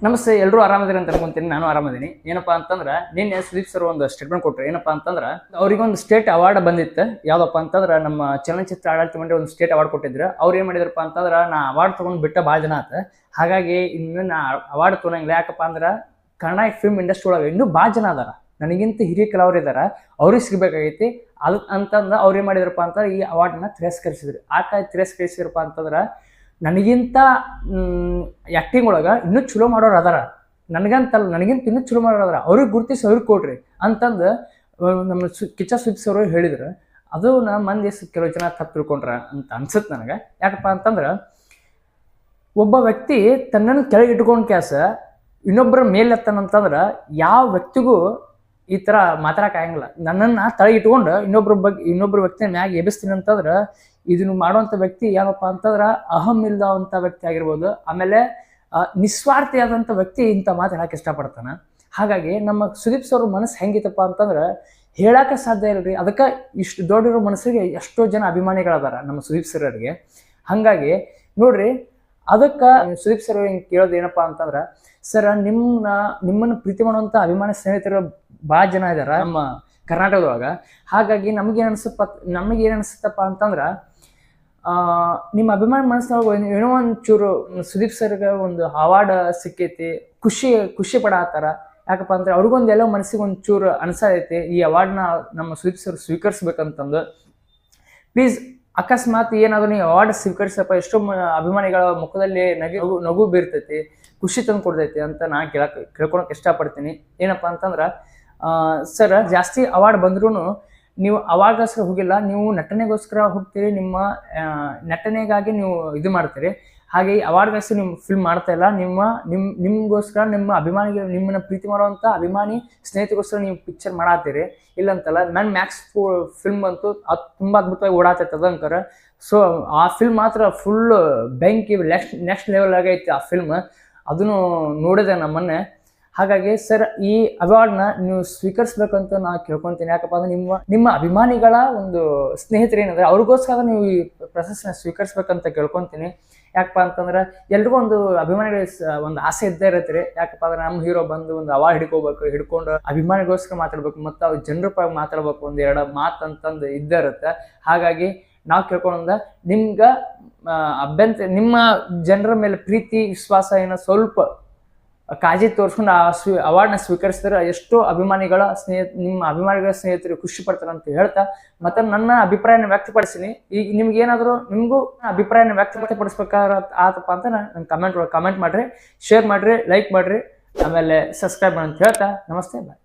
ನಮಸ್ತೆ, ಎಲ್ಲರೂ ಆರಾಮದಿರಿ ಅಂತ ಅನ್ಕೊಂತೀನಿ. ನಾನು ಆರಾಮದೀನಿ. ಏನಪ್ಪಾ ಅಂತಂದ್ರೆ ನಿನ್ನೆ ಸುದೀಪ್ ಸರ್ ಒಂದು ಸ್ಟೇಟ್ಮೆಂಟ್ ಕೊಟ್ಟರು. ಏನಪ್ಪಾ ಅಂತಂದ್ರೆ ಅವ್ರಿಗೊಂದು ಸ್ಟೇಟ್ ಅವಾರ್ಡ್ ಬಂದಿತ್ತು. ಯಾವ್ದಪ್ಪ ಅಂತಂದ್ರೆ ನಮ್ಮ ಚಲನಚಿತ್ರ ಆಡಳಿತ ಮಂಡಳಿ ಒಂದು ಸ್ಟೇಟ್ ಅವಾರ್ಡ್ ಕೊಟ್ಟಿದ್ರು. ಅವ್ರು ಏನ್ ಮಾಡಿದ್ರಪ್ಪ ಅಂತಂದ್ರೆ ನಾ ಅವಾರ್ಡ್ ತಗೊಂಡ್ ಬಿಟ್ಟ ಭಾಳ ಜನ ಆತ, ಹಾಗಾಗಿ ಇನ್ನು ನಾ ಅವಾರ್ಡ್ ತೊಗೊಂಗಿಲ್ಲ. ಯಾಕಪ್ಪ ಅಂದ್ರೆ ಕನ್ನಡ ಫಿಲ್ಮ್ ಇಂಡಸ್ಟ್ರಿ ಒಳಗೆ ಇನ್ನೂ ಭಾಳ ಜನ ಅದಾರ, ನನಗಿಂತ ಹಿರಿಯ ಕಲಾವಿದ್ರು ಇದಾರ, ಅವ್ರಿಗೆ ಸಿಗ್ಬೇಕಾಗೈತಿ. ಅದು ಅಂತಂದ್ರೆ ಅವ್ರು ಏನ್ ಮಾಡಿದ್ರಪ್ಪ ಅಂತಂದ್ರೆ ಈ ಅವಾರ್ಡ್ನ ತಿರಸ್ಕರಿಸಿದ್ರು. ತಿರಸ್ಕರಿಸಿದ್ರಪ್ಪ ಅಂತಂದ್ರೆ ನನಗಿಂತ ಆ್ಯಕ್ಟಿಂಗ್ ಒಳಗೆ ಇನ್ನೂ ಚಲೋ ಮಾಡೋರು ಅದಾರ, ನನಗಿಂತ ಇನ್ನೂ ಚಲೋ ಮಾಡೋರು ಅದಾರ, ಅವ್ರಿಗೆ ಗುರುತಿಸಿ ಅವ್ರಿಗೆ ಕೊಡ್ರಿ ಅಂತಂದು ನಮ್ಮ ಕಿಚ್ಚ ಸುದೀಪ್ ಸರ್ ಹೇಳಿದ್ರು. ಅದು ಮಂದಿ ಕೆಲವು ಜನ ತಪ್ಪು ತಿಳ್ಕೊಂಡ್ರ ಅಂತ ಅನ್ಸುತ್ತೆ ನನಗೆ. ಯಾಕಪ್ಪ ಅಂತಂದ್ರೆ ಒಬ್ಬ ವ್ಯಕ್ತಿ ತನ್ನನ್ನು ಕೆಳಗೆ ಇಟ್ಕೊಂಡು ಕ್ಯಾಸ ಇನ್ನೊಬ್ಬರ ಮೇಲೆತ್ತನಂತಂದ್ರೆ ಯಾವ ವ್ಯಕ್ತಿಗೂ ಈ ಥರ ಮಾತಾಡೋಕ್ಕಾಗಂಗಿಲ್ಲ. ನನ್ನನ್ನು ತಳಗೆ ಇಟ್ಕೊಂಡು ಇನ್ನೊಬ್ಬರ ವ್ಯಕ್ತಿನ ಮ್ಯಾಗ ಎಬ್ಬಿಸ್ತೀನಿ ಅಂತಂದ್ರೆ ಇದನ್ನು ಮಾಡುವಂಥ ವ್ಯಕ್ತಿ ಯಾವಪ್ಪ ಅಂತಂದ್ರೆ ಅಹಂ ಇಲ್ಲದಂಥ ವ್ಯಕ್ತಿ ಆಗಿರ್ಬೋದು. ಆಮೇಲೆ ನಿಸ್ವಾರ್ಥಿಯಾದಂಥ ವ್ಯಕ್ತಿ ಇಂಥ ಮಾತು ಹೇಳಕ್ಕೆ ಇಷ್ಟಪಡ್ತಾನೆ. ಹಾಗಾಗಿ ನಮ್ಮ ಸುದೀಪ್ ಸರ್ ಮನಸ್ಸು ಹೆಂಗಿತ್ತಪ್ಪ ಅಂತಂದ್ರೆ ಹೇಳಕ್ಕೆ ಸಾಧ್ಯ ಇಲ್ಲರಿ. ಅದಕ್ಕೆ ಇಷ್ಟು ದೊಡ್ಡಿರೋ ಮನಸ್ಸಿಗೆ ಎಷ್ಟೋ ಜನ ಅಭಿಮಾನಿಗಳದಾರ ನಮ್ಮ ಸುದೀಪ್ ಸರ್ಗೆ. ಹಾಗಾಗಿ ನೋಡ್ರಿ, ಅದಕ್ಕೆ ಸುದೀಪ್ ಸರ್ ಹಿಂಗೆ ಕೇಳೋದು ಏನಪ್ಪ ಅಂತಂದ್ರೆ, ಸರ್ ನಿಮ್ಮನ್ನು ಪ್ರೀತಿ ಮಾಡುವಂಥ ಅಭಿಮಾನಿ ಸ್ನೇಹಿತರು ಭಾಳ ಜನ ಇದ್ದಾರೆ ನಮ್ಮ ಕರ್ನಾಟಕದೊಳಗೆ. ಹಾಗಾಗಿ ನಮಗೇನು ಅನಿಸುತ್ತಪ್ಪ ಅಂತಂದ್ರೆ ನಿಮ್ಮ ಅಭಿಮಾನಿ ಮನಸ್ಸಿನೊಳಗೆ ಏನೋ ಒಂಚೂರು ಸುದೀಪ್ ಸರ್ಗೆ ಒಂದು ಅವಾರ್ಡ್ ಸಿಕ್ಕೈತಿ, ಖುಷಿ ಪಡತ್ತಾರ. ಯಾಕಪ್ಪ ಅಂದ್ರೆ ಅವ್ರಿಗೊಂದು ಎಲ್ಲೋ ಮನಸ್ಸಿಗೆ ಒಂಚೂರು ಅನ್ಸೈತಿ ಈ ಅವಾರ್ಡ್ನ ನಮ್ಮ ಸುದೀಪ್ ಸರ್ ಸ್ವೀಕರಿಸ್ಬೇಕಂತಂದು. ಪ್ಲೀಸ್ ಅಕಸ್ಮಾತ್ ಏನಾದರೂ ನೀವು ಅವಾರ್ಡ್ ಸ್ವೀಕರಿಸಪ್ಪ, ಎಷ್ಟೋ ಅಭಿಮಾನಿಗಳ ಮುಖದಲ್ಲಿ ನಗು ಬೀರ್ತೈತಿ, ಖುಷಿ ತಂದು ಕೊಡ್ತೈತಿ ಅಂತ ನಾನು ಕೇಳ್ಕೊಳಕ್ಕೆ ಇಷ್ಟಪಡ್ತೀನಿ. ಏನಪ್ಪ ಅಂತಂದ್ರೆ ಸರ್, ಜಾಸ್ತಿ ಅವಾರ್ಡ್ ಬಂದ್ರೂ ನೀವು ಅವಾರ್ಡ್ಗೋಸ್ಕರ ಹೋಗಿಲ್ಲ, ನೀವು ನಟನೆಗೋಸ್ಕರ ಹೋಗ್ತೀರಿ. ನಿಮ್ಮ ನಟನೆಗಾಗಿ ನೀವು ಇದು ಮಾಡ್ತೀರಿ. ಹಾಗೆ ಅವಾರ್ಡ್ಗೋಸ್ಕರ ನೀವು ಫಿಲ್ಮ್ ಮಾಡ್ತಾ ಇಲ್ಲ, ನಿಮ್ಗೋಸ್ಕರ ನಿಮ್ಮನ್ನ ಪ್ರೀತಿ ಮಾಡುವಂಥ ಅಭಿಮಾನಿ ಸ್ನೇಹಿತರಿಗೋಸ್ಕರ ನೀವು ಪಿಕ್ಚರ್ ಮಾಡತ್ತೀರಿ. ಇಲ್ಲಂತಲ್ಲ, ನನ್ನ ಮ್ಯಾಕ್ಸ್ ಫಿಲ್ಮ್ ಅಂತೂ ಅದು ತುಂಬ ಅದ್ಭುತವಾಗಿ ಓಡಾತೈತೆ ಅದಂಕರ. ಸೊ ಆ ಫಿಲ್ಮ್ ಮಾತ್ರ ಫುಲ್ ಬೆಂಕಿ ನೆಕ್ಸ್ಟ್ ಲೆವೆಲ್ ಆಗೈತಿ ಆ ಫಿಲ್ಮ್. ಅದನ್ನು ನೋಡಿದೆ ನಮ್ಮನ್ನೆ. ಹಾಗಾಗಿ ಸರ್, ಈ ಅವಾರ್ಡ್ನ ನೀವು ಸ್ವೀಕರಿಸ್ಬೇಕಂತ ನಾನು ಕೇಳ್ಕೊತೀನಿ. ಯಾಕಪ್ಪ ಅಂದ್ರೆ ನಿಮ್ಮ ಅಭಿಮಾನಿಗಳ ಒಂದು ಸ್ನೇಹಿತರು ಏನಿದೆ ಅವ್ರಿಗೋಸ್ಕರ ನೀವು ಈ ಪ್ರಶಸ್ತಿನ ಸ್ವೀಕರಿಸ್ಬೇಕಂತ ಕೇಳ್ಕೊತೀನಿ. ಯಾಕಪ್ಪ ಅಂತಂದ್ರೆ ಎಲ್ರಿಗೂ ಒಂದು ಅಭಿಮಾನಿಗಳ ಒಂದು ಆಸೆ ಇದ್ದೇ ಇರುತ್ತೆ ರೀ. ಯಾಕಪ್ಪ ಅಂದ್ರೆ ನಮ್ಮ ಹೀರೋ ಬಂದು ಒಂದು ಅವಾರ್ಡ್ ಹಿಡ್ಕೊಂಡು ಅಭಿಮಾನಿಗೋಸ್ಕರ ಮಾತಾಡ್ಬೇಕು, ಮತ್ತು ಅವ್ರ ಜನರ ಪರವಾಗಿ ಮಾತಾಡ್ಬೇಕು, ಒಂದೆರಡು ಮಾತು ಅಂತಂದು ಇದ್ದೇ ಇರುತ್ತೆ. ಹಾಗಾಗಿ ನಾವು ಕೇಳ್ಕೊಂಡ ನಿಮ್ಗೆ ನಿಮ್ಮ ಜನರ ಮೇಲೆ ಪ್ರೀತಿ ವಿಶ್ವಾಸ ಏನೋ ಸ್ವಲ್ಪ ಕಾಳಜಿ ತೋರಿಸ್ಕೊಂಡು ಅವಾರ್ಡ್ನ ಸ್ವೀಕರಿಸಿದ್ರೆ ಎಷ್ಟೋ ನಿಮ್ಮ ಅಭಿಮಾನಿಗಳ ಸ್ನೇಹಿತರು ಖುಷಿ ಪಡ್ತಾರೆ ಅಂತ ಹೇಳ್ತಾ, ಮತ್ತೆ ನನ್ನ ಅಭಿಪ್ರಾಯನ ವ್ಯಕ್ತಪಡಿಸಿನಿ. ಈಗ ನಿಮಗೂ ಅಭಿಪ್ರಾಯನ ವ್ಯಕ್ತಪಡಿಸ್ಬೇಕಾದ್ರೆ ಆತಪ್ಪ ಅಂತ ನಾನು ಕಮೆಂಟ್ ಮಾಡಿರಿ, ಶೇರ್ ಮಾಡಿರಿ, ಲೈಕ್ ಮಾಡಿರಿ, ಆಮೇಲೆ ಸಬ್ಸ್ಕ್ರೈಬ್ ಮಾಡಿ ಅಂತ ಹೇಳ್ತಾ ನಮಸ್ತೆ, ಬಾಯ್.